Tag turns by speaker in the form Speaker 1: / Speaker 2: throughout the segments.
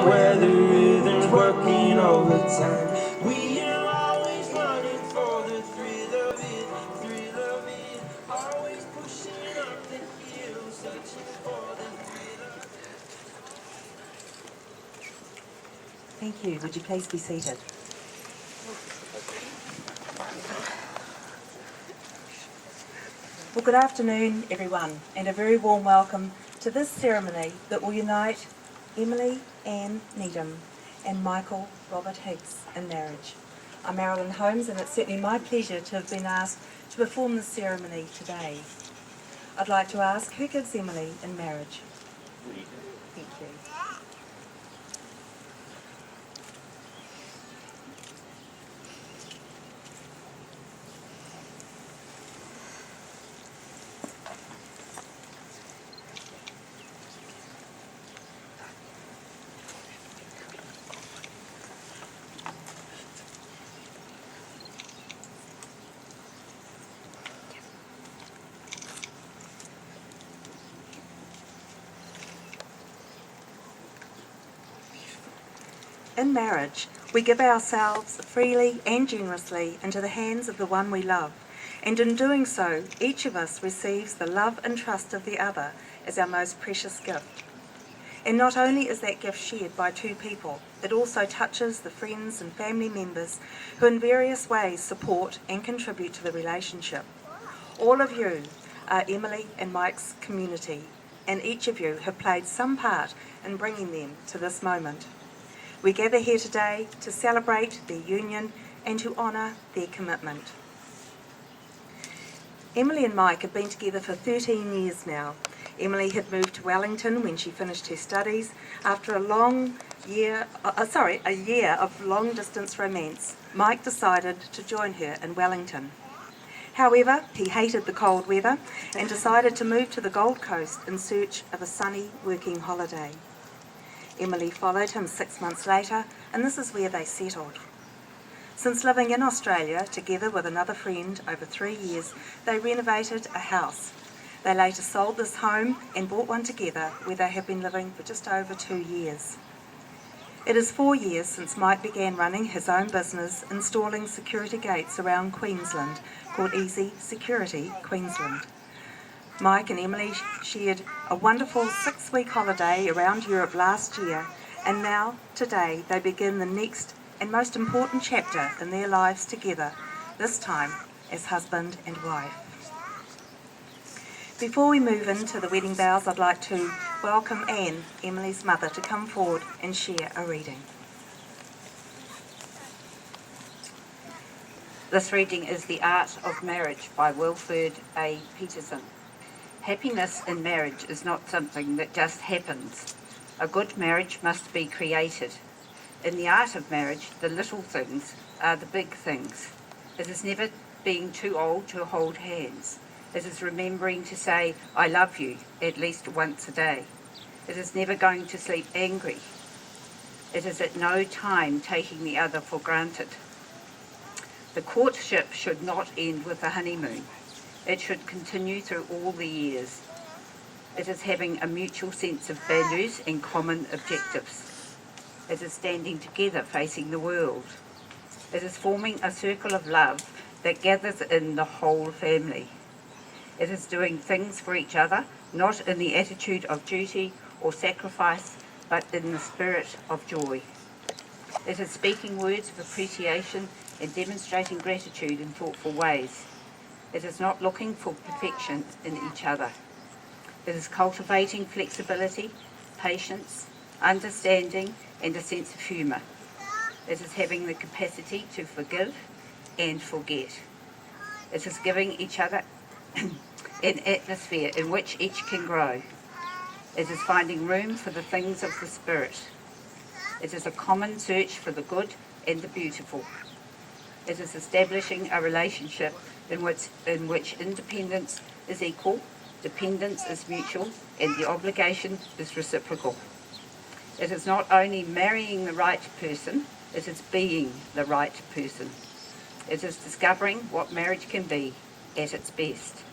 Speaker 1: rhythm where the rhythm's working overtime. We are always running for the thrill of it, always pushing up the hill, searching for the thrill of it.
Speaker 2: Thank you. Would you please be seated? Well, good afternoon, everyone, and a very warm welcome to this ceremony that will unite Emily Ann Needham and Michael Robert Higgs in marriage. I'm Marilyn Holmes, and it's certainly my pleasure to have been asked to perform this ceremony today. I'd like to ask, who gives Emily in marriage? Thank you. In marriage, we give ourselves freely and generously into the hands of the one we love, and in doing so, each of us receives the love and trust of the other as our most precious gift. And not only is that gift shared by two people, it also touches the friends and family members who in various ways support and contribute to the relationship. All of you are Emily and Mike's community, and each of you have played some part in bringing them to this moment. We gather here today to celebrate their union and to honour their commitment. Emily and Mike have been together for 13 years now. Emily had moved to Wellington when she finished her studies after a year of long-distance romance. Mike decided to join her in Wellington. However, he hated the cold weather and decided to move to the Gold Coast in search of a sunny working holiday. Emily followed him 6 months later, and this is where they settled. Since living in Australia together with another friend over 3 years, they renovated a house. They later sold this home and bought one together, where they have been living for just over 2 years. It is 4 years since Mike began running his own business installing security gates around Queensland called Easy Security Queensland. Mike and Emily shared a wonderful 6-week holiday around Europe last year, and now, today, they begin the next and most important chapter in their lives together, this time as husband and wife. Before we move into the wedding vows, I'd like to welcome Anne, Emily's mother, to come forward and share a reading.
Speaker 3: This reading is The Art of Marriage by Wilfred A. Peterson. Happiness in marriage is not something that just happens. A good marriage must be created. In the art of marriage, the little things are the big things. It is never being too old to hold hands. It is remembering to say, I love you, at least once a day. It is never going to sleep angry. It is at no time taking the other for granted. The courtship should not end with the honeymoon. It should continue through all the years. It is having a mutual sense of values and common objectives. It is standing together facing the world. It is forming a circle of love that gathers in the whole family. It is doing things for each other, not in the attitude of duty or sacrifice, but in the spirit of joy. It is speaking words of appreciation and demonstrating gratitude in thoughtful ways. It is not looking for perfection in each other. It is cultivating flexibility, patience, understanding, and a sense of humour. It is having the capacity to forgive and forget. It is giving each other an atmosphere in which each can grow. It is finding room for the things of the spirit. It is a common search for the good and the beautiful. It is establishing a relationship in which independence is equal, dependence is mutual, and the obligation is reciprocal. It is not only marrying the right person, it is being the right person. It is discovering what marriage can be at its best.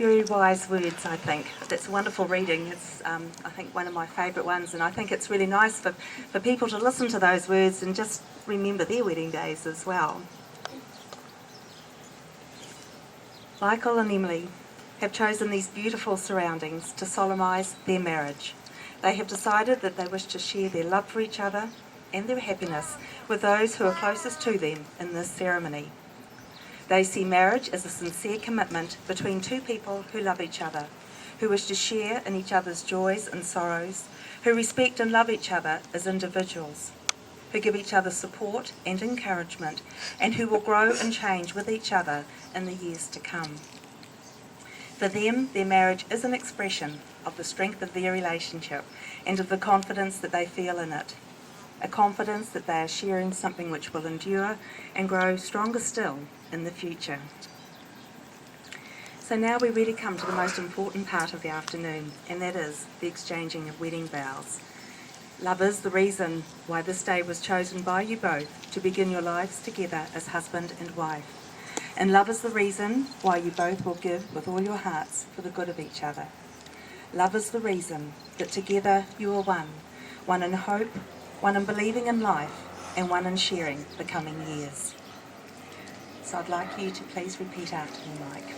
Speaker 2: Very wise words, I think. That's a wonderful reading. It's, I think, one of my favourite ones, and I think it's really nice for people to listen to those words and just remember their wedding days as well. Michael and Emily have chosen these beautiful surroundings to solemnise their marriage. They have decided that they wish to share their love for each other and their happiness with those who are closest to them in this ceremony. They see marriage as a sincere commitment between two people who love each other, who wish to share in each other's joys and sorrows, who respect and love each other as individuals, who give each other support and encouragement, and who will grow and change with each other in the years to come. For them, their marriage is an expression of the strength of their relationship and of the confidence that they feel in it. A confidence that they are sharing something which will endure and grow stronger still in the future. So now we really come to the most important part of the afternoon, and that is the exchanging of wedding vows. Love is the reason why this day was chosen by you both to begin your lives together as husband and wife. And love is the reason why you both will give with all your hearts for the good of each other. Love is the reason that together you are one in hope, one in believing in life, and one in sharing the coming years. So I'd like you to please repeat after me, Mike.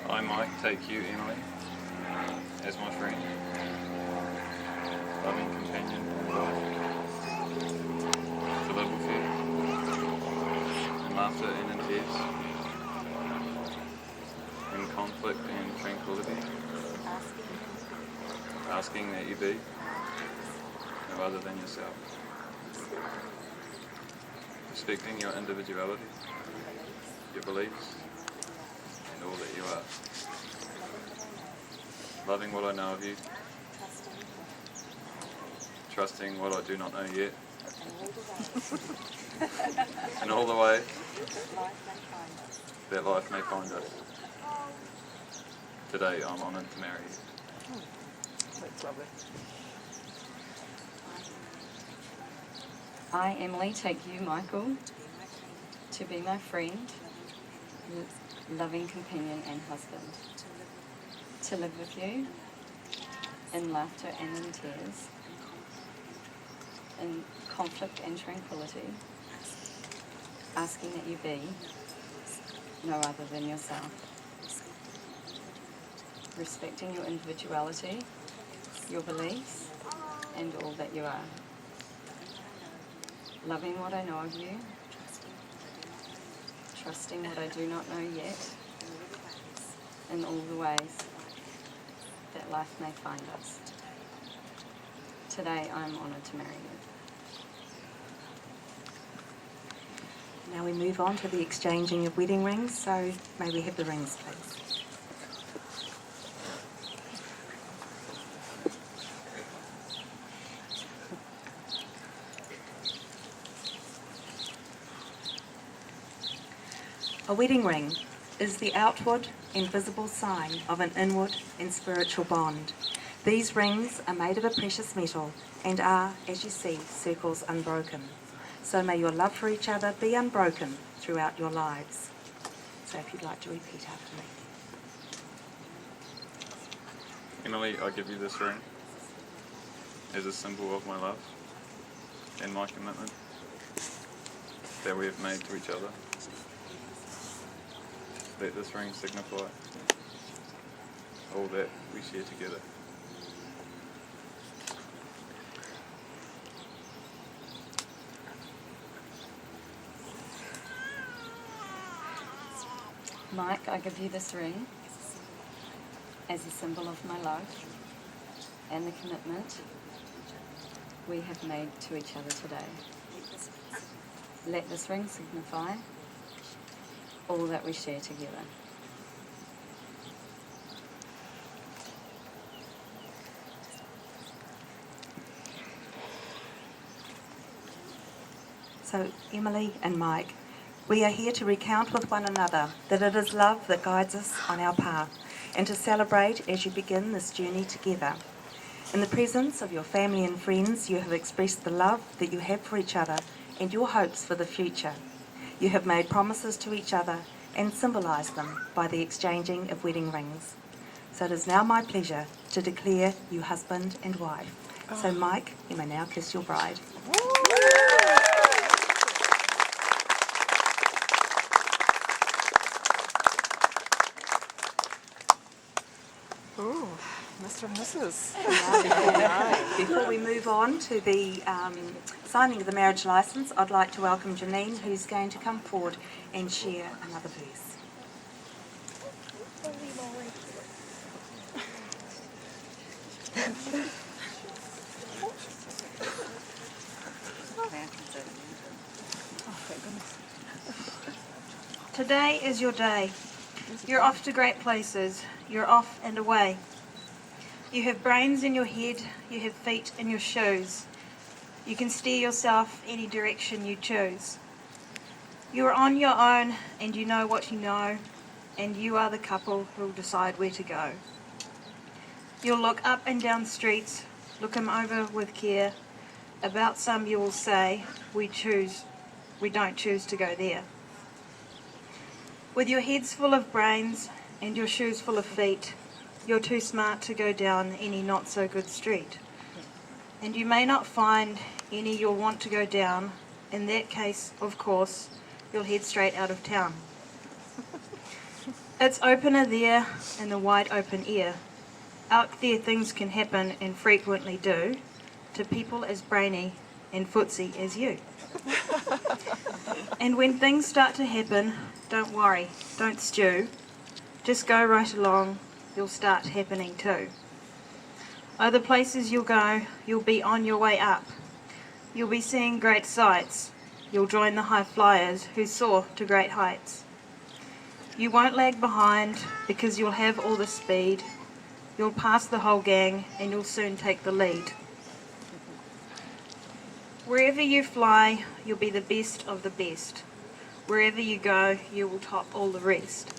Speaker 4: I, Mike, take you, Emily, as my friend, loving companion and wife, to live with you, in laughter and in tears, in conflict and tranquility, asking that you be no other than yourself, respecting your individuality, your beliefs, and all that you are, loving what I know of you, trusting what I do not know yet, in all the ways that life may find us. Today I'm honoured to marry you.
Speaker 2: That's lovely.
Speaker 5: I, Emily, take you, Michael, to be my friend, loving companion and husband, to live with you in laughter and in tears, in conflict and tranquility, asking that you be no other than yourself, respecting your individuality, your beliefs, and all that you are, loving what I know of you, trusting what I do not know yet, in all the ways that life may find us. Today I am honoured to marry you.
Speaker 2: Now we move on to the exchanging of wedding rings, so may we have the rings, please. A wedding ring is the outward and visible sign of an inward and spiritual bond. These rings are made of a precious metal and are, as you see, circles unbroken. So may your love for each other be unbroken throughout your lives. So if you'd like to repeat after me.
Speaker 4: Emily, I give you this ring as a symbol of my love and my commitment that we have made to each other. Let this ring signify all that we share together.
Speaker 5: Mike, I give you this ring as a symbol of my love and the commitment we have made to each other today. Let this ring signify all that we share together.
Speaker 2: So, Emily and Mike, we are here to recount with one another that it is love that guides us on our path, and to celebrate as you begin this journey together. In the presence of your family and friends, you have expressed the love that you have for each other and your hopes for the future. You have made promises to each other and symbolised them by the exchanging of wedding rings. So it is now my pleasure to declare you husband and wife. So Mike, you may now kiss your bride.
Speaker 6: Ooh, Mr. and Mrs.
Speaker 2: Before we move on to the signing of the marriage licence, I'd like to welcome Janine, who's going to come forward and share another verse.
Speaker 7: Today is your day. You're off to great places. You're off and away. You have brains in your head. You have feet in your shoes. You can steer yourself any direction you choose. You are on your own and you know what you know, and you are the couple who'll decide where to go. You'll look up and down streets, look 'em over with care. About some you will say, we don't choose to go there. With your heads full of brains and your shoes full of feet, you're too smart to go down any not so good street. And you may not find any you'll want to go down. In that case, of course, you'll head straight out of town. It's opener there in the wide open air. Out there things can happen and frequently do to people as brainy and footsy as you. And when things start to happen, don't worry, don't stew. Just go right along, you'll start happening too. Other places you'll go, you'll be on your way up. You'll be seeing great sights. You'll join the high flyers who soar to great heights. You won't lag behind because you'll have all the speed. You'll pass the whole gang and you'll soon take the lead. Wherever you fly, you'll be the best of the best. Wherever you go, you will top all the rest.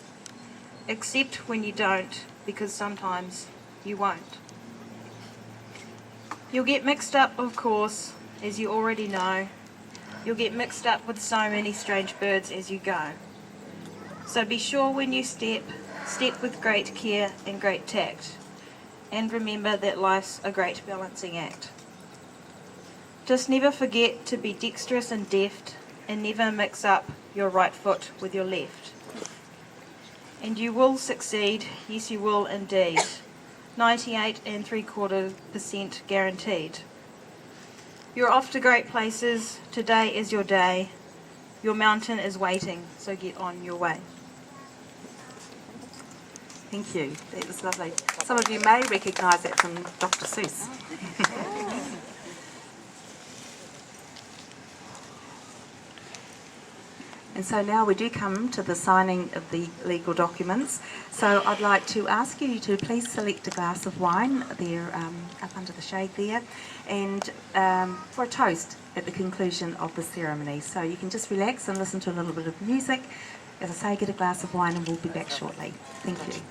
Speaker 7: Except when you don't, because sometimes you won't. You'll get mixed up, of course, as you already know. You'll get mixed up with so many strange birds as you go. So be sure when you step with great care and great tact. And remember that life's a great balancing act. Just never forget to be dexterous and deft, and never mix up your right foot with your left. And you will succeed, yes you will indeed. 98 3/4% guaranteed. You're off to great places, today is your day. Your mountain is waiting, so get on your way.
Speaker 2: Thank you, that was lovely. Some of you may recognise that from Dr. Seuss. And so now we do come to the signing of the legal documents. So I'd like to ask you to please select a glass of wine there up under the shade there, and for a toast at the conclusion of the ceremony. So you can just relax and listen to a little bit of music. As I say, get a glass of wine and we'll be back shortly. Thank you.